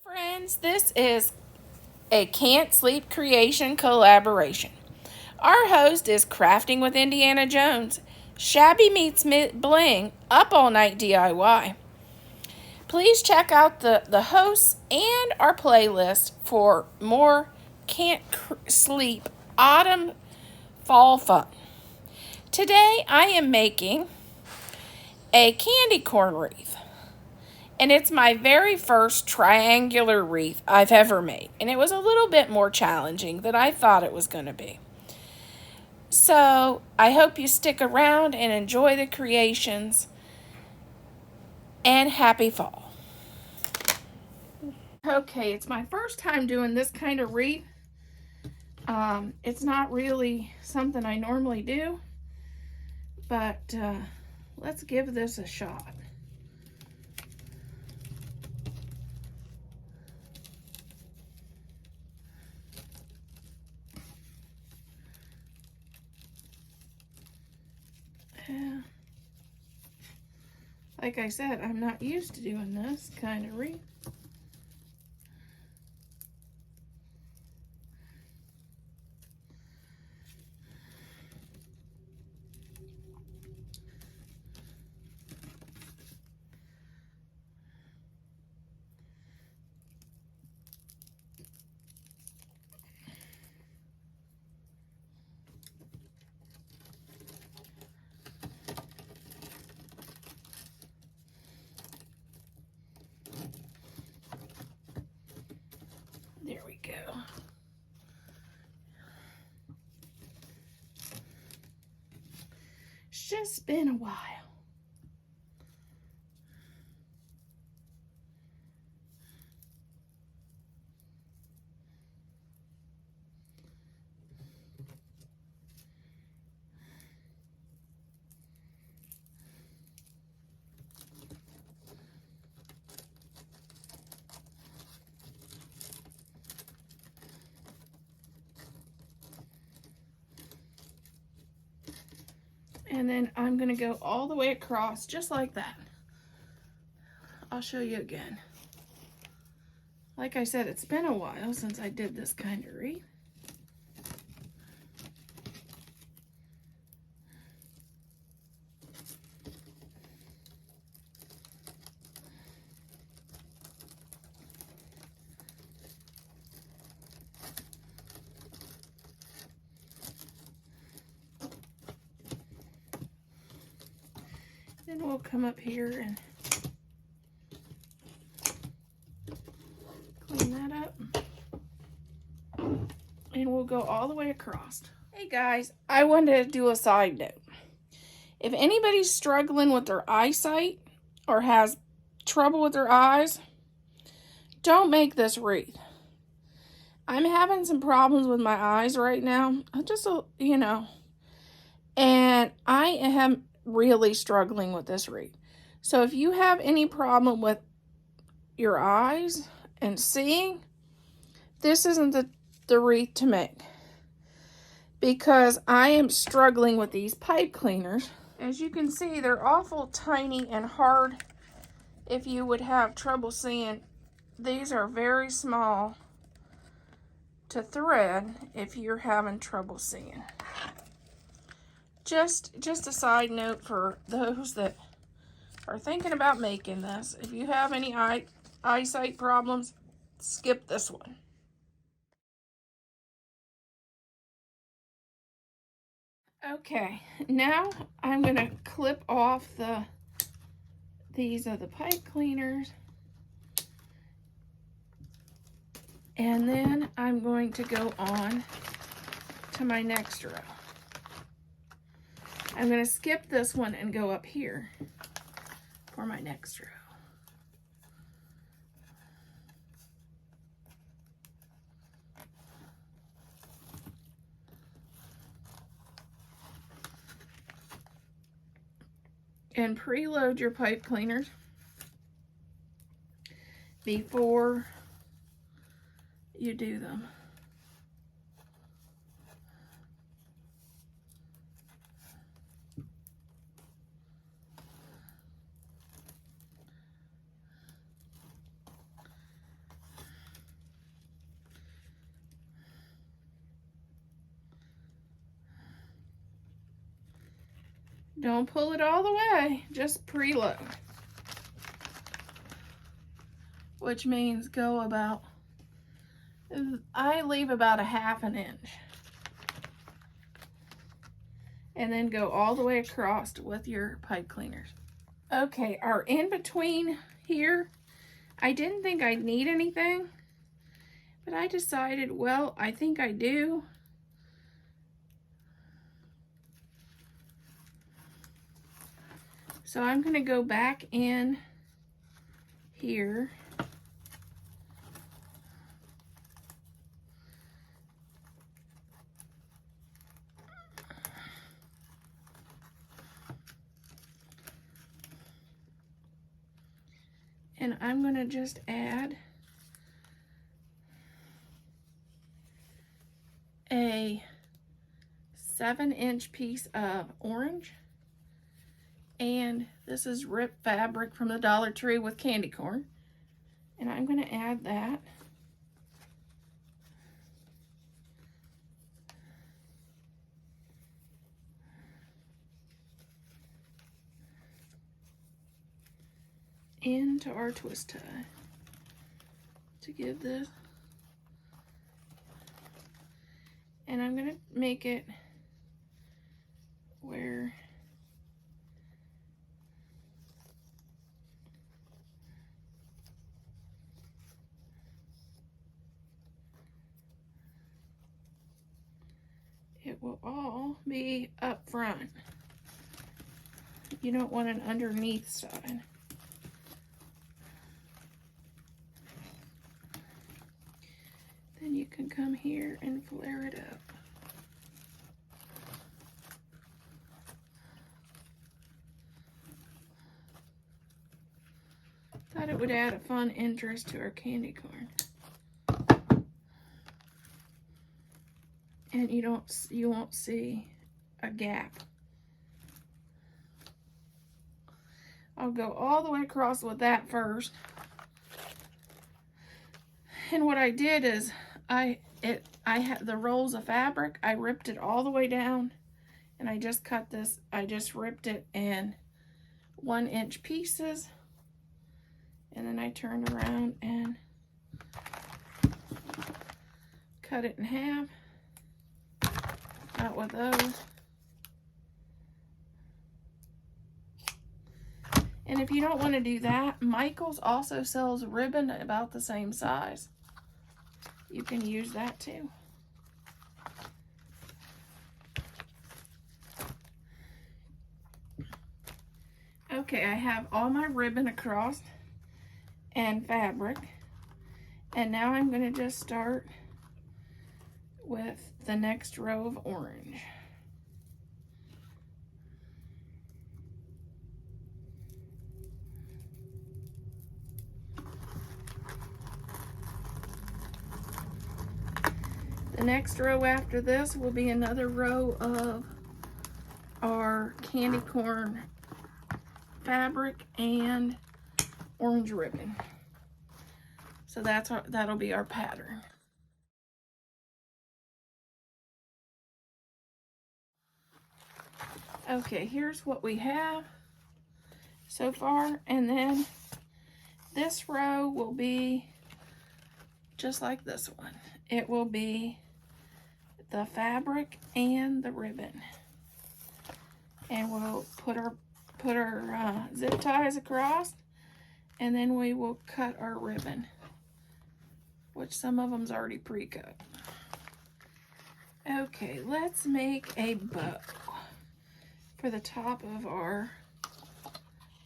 Friends, this is a Can't Sleep Creation collaboration. Our host is Crafting with Indiana Jones, Shabby Meets Bling, Up All Night DIY. Please check out the hosts and our playlist for more Can't Sleep autumn fall fun. Today I am making a candy corn wreath. And it's my very first triangular wreath I've ever made. And it was a little bit more challenging than I thought it was going to be. So I hope you stick around and enjoy the creations. And happy fall. Okay, it's my first time doing this kind of wreath. It's not really something I normally do. But let's give this a shot. Like I said, I'm not used to doing this kind of wreath. There we go. It's just been a while. And then I'm going to go all the way across just like that. I'll show you again. Like I said, it's been a while since I did this kind of wreath. Then we'll come up here and clean that up. And we'll go all the way across. Hey guys, I wanted to do a side note. If anybody's struggling with their eyesight or has trouble with their eyes, don't make this wreath. I'm having some problems with my eyes right now. And I am really struggling with this wreath. So if you have any problem with your eyes and seeing, this isn't the wreath to make, because I am struggling with these pipe cleaners. As you can see, they're awful tiny and hard if you would have trouble seeing. These are very small to thread if you're having trouble seeing. Just a side note for those that are thinking about making this. If you have any eyesight problems, skip this one. Okay, now I'm gonna clip off these are the pipe cleaners. And then I'm going to go on to my next row. I'm going to skip this one and go up here for my next row. And preload your pipe cleaners before you do them. Don't pull it all the way, just preload. Which means go about, I leave about a 1/2 inch. And then go all the way across with your pipe cleaners. Okay, our in-between here, I didn't think I'd need anything, but I decided, well, I think I do. So I'm gonna go back in here. And I'm gonna just add a 7-inch piece of orange. And this is ripped fabric from the Dollar Tree with candy corn. And I'm gonna add that. Into our twist tie to give this, and I'm gonna make it where it will all be up front. You don't want an underneath side. Then you can come here and flare it up. Thought it would add a fun interest to our candy corn. And you won't see a gap. I'll go all the way across with that first. And what I did is I had the rolls of fabric, I ripped it all the way down, and I just cut this, I just ripped it in 1-inch pieces, and then I turned around and cut it in half, out with those. And if you don't want to do that, Michael's also sells ribbon about the same size. You can use that too. Okay, I have all my ribbon across and fabric. And now I'm going to just start with the next row of orange. The next row after this will be another row of our candy corn fabric and orange ribbon. So that'll be our pattern. Okay, here's what we have so far, and then this row will be just like this one. It will be the fabric and the ribbon, and we'll put our zip ties across, and then we will cut our ribbon, which some of them's already pre-cut. Okay, let's make a bow for the top of our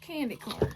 candy corn.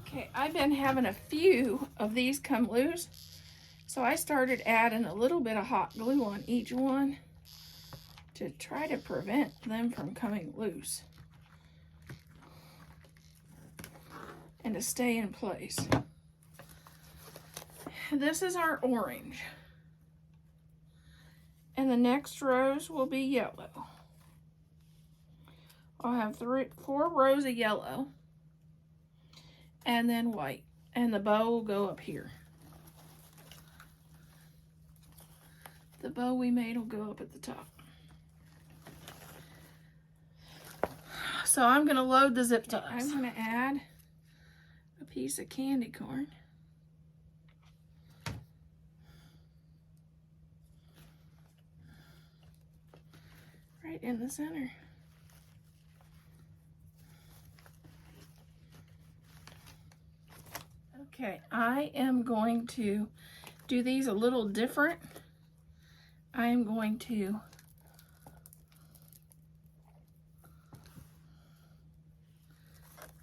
Okay, I've been having a few of these come loose, so I started adding a little bit of hot glue on each one to try to prevent them from coming loose and to stay in place. This is our orange, and the next rows will be yellow. I'll have 4 rows of yellow and then white, and the bow will go up here. The bow we made will go up at the top. So I'm going to load the zip ties. I'm going to add a piece of candy corn. Right in the center. Okay, I am going to do these a little different. I am going to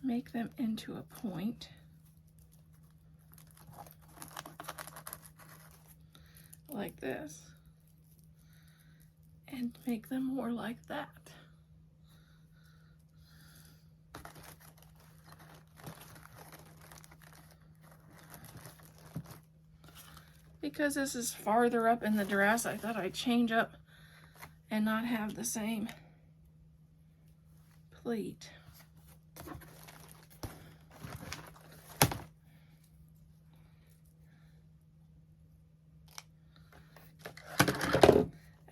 make them into a point like this and make them more like that. Because this is farther up in the dress, I thought I'd change up and not have the same pleat.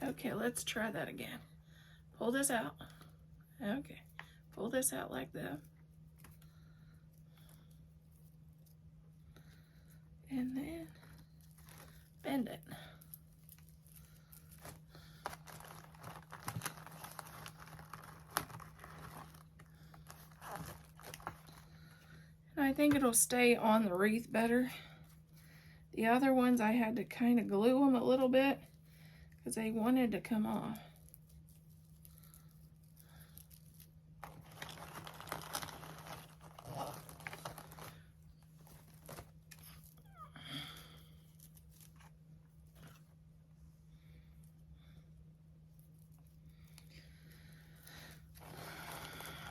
Okay, let's try that again. Pull this out. Okay, pull this out like that. And then bend it. And I think it'll stay on the wreath better. The other ones I had to kind of glue them a little bit because they wanted to come off.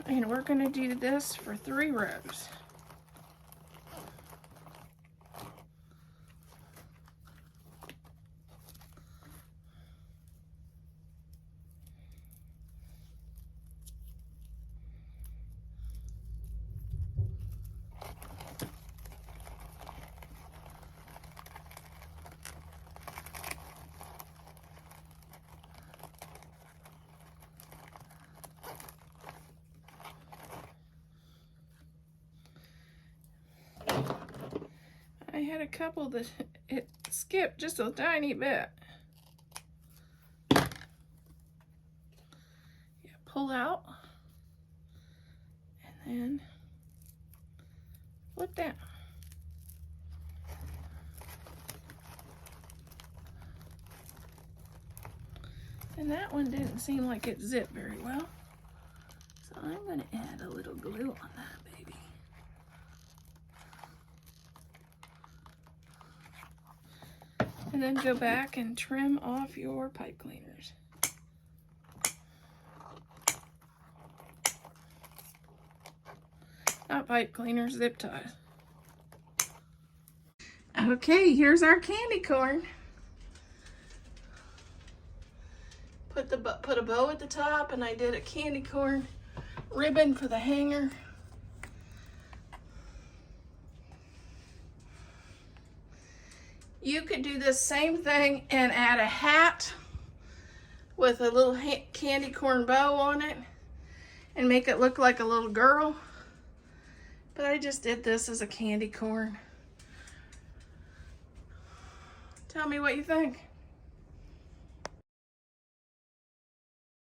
And we're going to do this for 3 rows. had a couple that it skipped just a tiny bit. Yeah, pull out and then flip down. And that one didn't seem like it zipped very well. So I'm going to add a little glue on that baby. And then go back and trim off your pipe cleaners. Not pipe cleaners, zip ties. Okay, here's our candy corn. Put a bow at the top, and I did a candy corn ribbon for the hanger. You could do this same thing and add a hat with a little candy corn bow on it and make it look like a little girl. But I just did this as a candy corn. Tell me what you think.